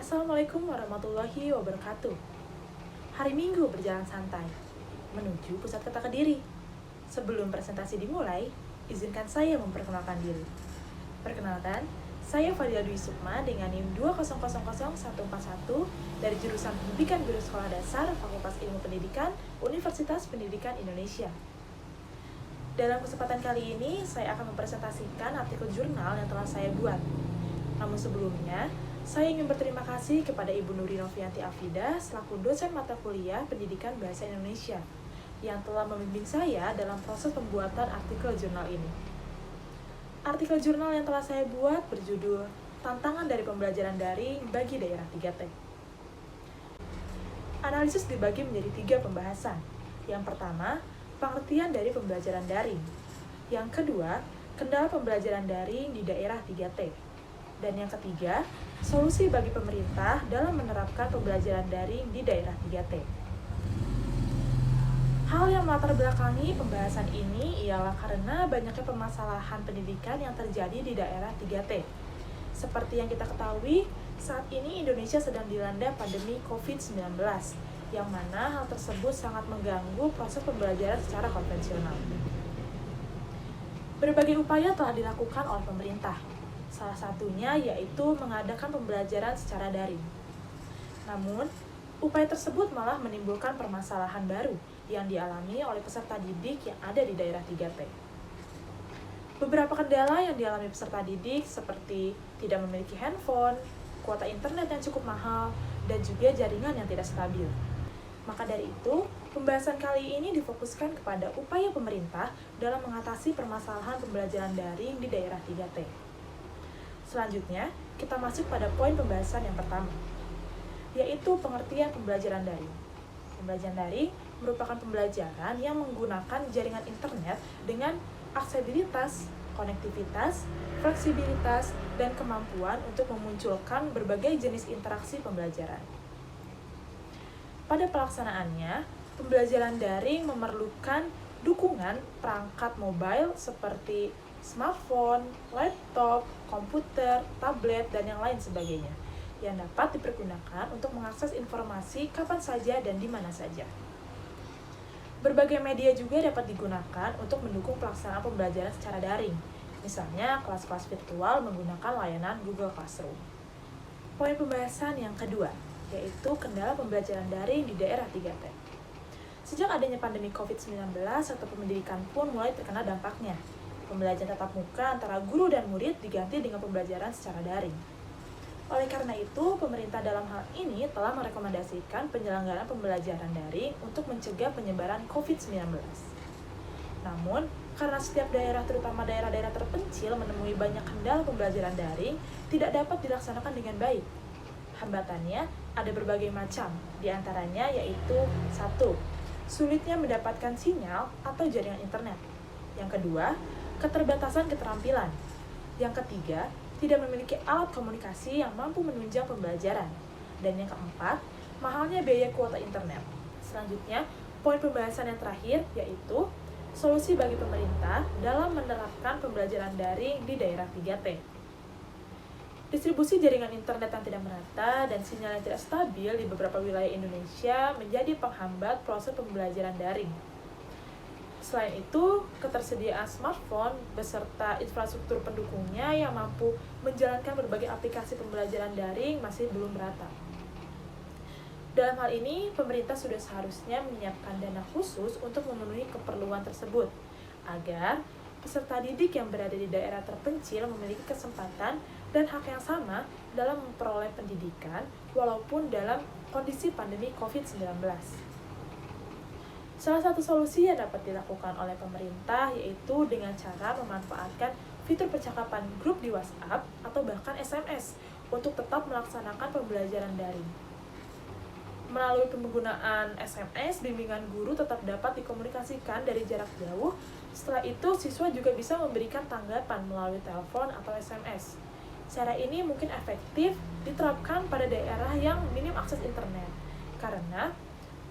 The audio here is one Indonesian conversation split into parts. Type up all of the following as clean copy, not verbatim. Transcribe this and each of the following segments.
Assalamualaikum warahmatullahi wabarakatuh. Hari Minggu berjalan santai menuju pusat kota Kediri. Sebelum presentasi dimulai, izinkan saya memperkenalkan diri. Perkenalkan, saya Fadila Dwi Sukma dengan NIM 2000141 dari jurusan Pendidikan Guru Sekolah Dasar Fakultas Ilmu Pendidikan Universitas Pendidikan Indonesia. Dalam kesempatan kali ini, saya akan mempresentasikan artikel jurnal yang telah saya buat. Namun sebelumnya, saya ingin berterima kasih kepada Ibu Nuri Novianti Afida selaku dosen mata kuliah Pendidikan Bahasa Indonesia yang telah membimbing saya dalam proses pembuatan artikel jurnal ini. Artikel jurnal yang telah saya buat berjudul Tantangan dari Pembelajaran Daring bagi Daerah 3T. Analisis dibagi menjadi 3 pembahasan. Yang pertama, pengertian dari pembelajaran daring. Yang kedua, kendala pembelajaran daring di daerah 3T. Dan yang ketiga, solusi bagi pemerintah dalam menerapkan pembelajaran daring di daerah 3T. Hal yang melatar belakangi pembahasan ini ialah karena banyaknya permasalahan pendidikan yang terjadi di daerah 3T. Seperti yang kita ketahui, saat ini Indonesia sedang dilanda pandemi COVID-19, yang mana hal tersebut sangat mengganggu proses pembelajaran secara konvensional. Berbagai upaya telah dilakukan oleh pemerintah. Salah satunya yaitu mengadakan pembelajaran secara daring. Namun, upaya tersebut malah menimbulkan permasalahan baru yang dialami oleh peserta didik yang ada di daerah 3T. Beberapa kendala yang dialami peserta didik seperti tidak memiliki handphone, kuota internet yang cukup mahal, dan juga jaringan yang tidak stabil. Maka dari itu, pembahasan kali ini difokuskan kepada upaya pemerintah dalam mengatasi permasalahan pembelajaran daring di daerah 3T. Selanjutnya, kita masuk pada poin pembahasan yang pertama, yaitu pengertian pembelajaran daring. Pembelajaran daring merupakan pembelajaran yang menggunakan jaringan internet dengan aksesibilitas, konektivitas, fleksibilitas, dan kemampuan untuk memunculkan berbagai jenis interaksi pembelajaran. Pada pelaksanaannya, pembelajaran daring memerlukan dukungan perangkat mobile seperti smartphone, laptop, komputer, tablet, dan yang lain sebagainya, yang dapat dipergunakan untuk mengakses informasi kapan saja dan di mana saja. Berbagai media juga dapat digunakan untuk mendukung pelaksanaan pembelajaran secara daring, misalnya kelas-kelas virtual menggunakan layanan Google Classroom. Poin pembahasan yang kedua, yaitu kendala pembelajaran daring di daerah 3T. Sejak adanya pandemi COVID-19, sektor pendidikan pun mulai terkena dampaknya. Pembelajaran tatap muka antara guru dan murid diganti dengan pembelajaran secara daring. Oleh karena itu, pemerintah dalam hal ini telah merekomendasikan penyelenggaraan pembelajaran daring untuk mencegah penyebaran COVID-19. Namun, karena setiap daerah, terutama daerah-daerah terpencil, menemui banyak kendala pembelajaran daring, tidak dapat dilaksanakan dengan baik. Hambatannya ada berbagai macam, diantaranya yaitu 1. Sulitnya mendapatkan sinyal atau jaringan internet. Yang kedua, keterbatasan keterampilan. Yang ketiga, tidak memiliki alat komunikasi yang mampu menunjang pembelajaran. Dan yang keempat, mahalnya biaya kuota internet. Selanjutnya, poin pembahasan yang terakhir yaitu solusi bagi pemerintah dalam menerapkan pembelajaran daring di daerah 3T. Distribusi jaringan internet yang tidak merata dan sinyal yang tidak stabil di beberapa wilayah Indonesia menjadi penghambat proses pembelajaran daring. Selain itu, ketersediaan smartphone beserta infrastruktur pendukungnya yang mampu menjalankan berbagai aplikasi pembelajaran daring masih belum merata. Dalam hal ini, pemerintah sudah seharusnya menyiapkan dana khusus untuk memenuhi keperluan tersebut, agar peserta didik yang berada di daerah terpencil memiliki kesempatan dan hak yang sama dalam memperoleh pendidikan walaupun dalam kondisi pandemi COVID-19. Salah satu solusi yang dapat dilakukan oleh pemerintah yaitu dengan cara memanfaatkan fitur percakapan grup di WhatsApp atau bahkan SMS untuk tetap melaksanakan pembelajaran daring. Melalui penggunaan SMS, bimbingan guru tetap dapat dikomunikasikan dari jarak jauh. Setelah itu, siswa juga bisa memberikan tanggapan melalui telepon atau SMS. Cara ini mungkin efektif diterapkan pada daerah yang minim akses internet, karena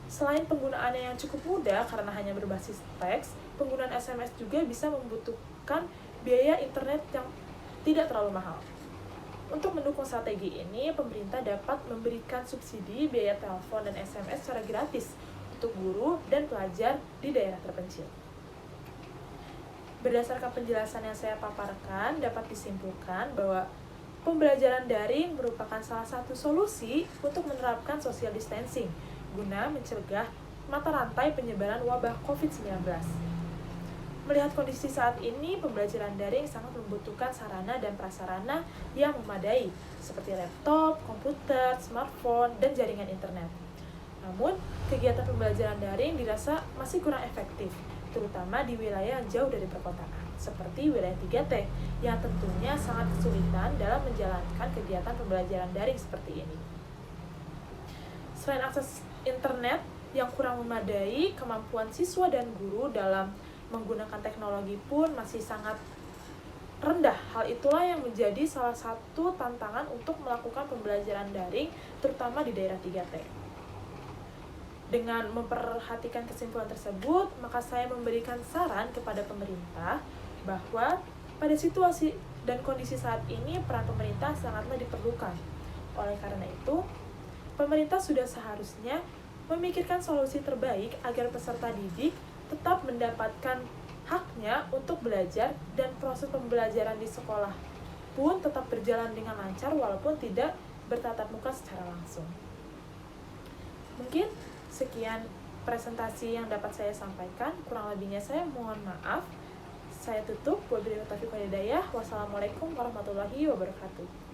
selain penggunaannya yang cukup mudah karena hanya berbasis teks, penggunaan SMS juga bisa membutuhkan biaya internet yang tidak terlalu mahal. Untuk mendukung strategi ini, pemerintah dapat memberikan subsidi biaya telepon dan SMS secara gratis untuk guru dan pelajar di daerah terpencil. Berdasarkan penjelasan yang saya paparkan, dapat disimpulkan bahwa pembelajaran daring merupakan salah satu solusi untuk menerapkan social distancing guna mencegah mata rantai penyebaran wabah COVID-19. Melihat kondisi saat ini, pembelajaran daring sangat membutuhkan sarana dan prasarana yang memadai, seperti laptop, komputer, smartphone, dan jaringan internet. Namun, kegiatan pembelajaran daring dirasa masih kurang efektif, terutama di wilayah yang jauh dari perkotaan, seperti wilayah 3T, yang tentunya sangat kesulitan dalam menjalankan kegiatan pembelajaran daring seperti ini. Selain akses internet yang kurang memadai, kemampuan siswa dan guru dalam menggunakan teknologi pun masih sangat rendah. Hal itulah yang menjadi salah satu tantangan untuk melakukan pembelajaran daring, terutama di daerah 3T. Dengan memperhatikan kesimpulan tersebut, maka saya memberikan saran kepada pemerintah bahwa pada situasi dan kondisi saat ini, peran pemerintah sangatlah diperlukan. Oleh karena itu, pemerintah sudah seharusnya memikirkan solusi terbaik agar peserta didik tetap mendapatkan haknya untuk belajar dan proses pembelajaran di sekolah pun tetap berjalan dengan lancar walaupun tidak bertatap muka secara langsung. Mungkin sekian presentasi yang dapat saya sampaikan, kurang lebihnya saya mohon maaf. Saya tutup. Wabillahi taufiq wal hidayah. Wassalamualaikum warahmatullahi wabarakatuh.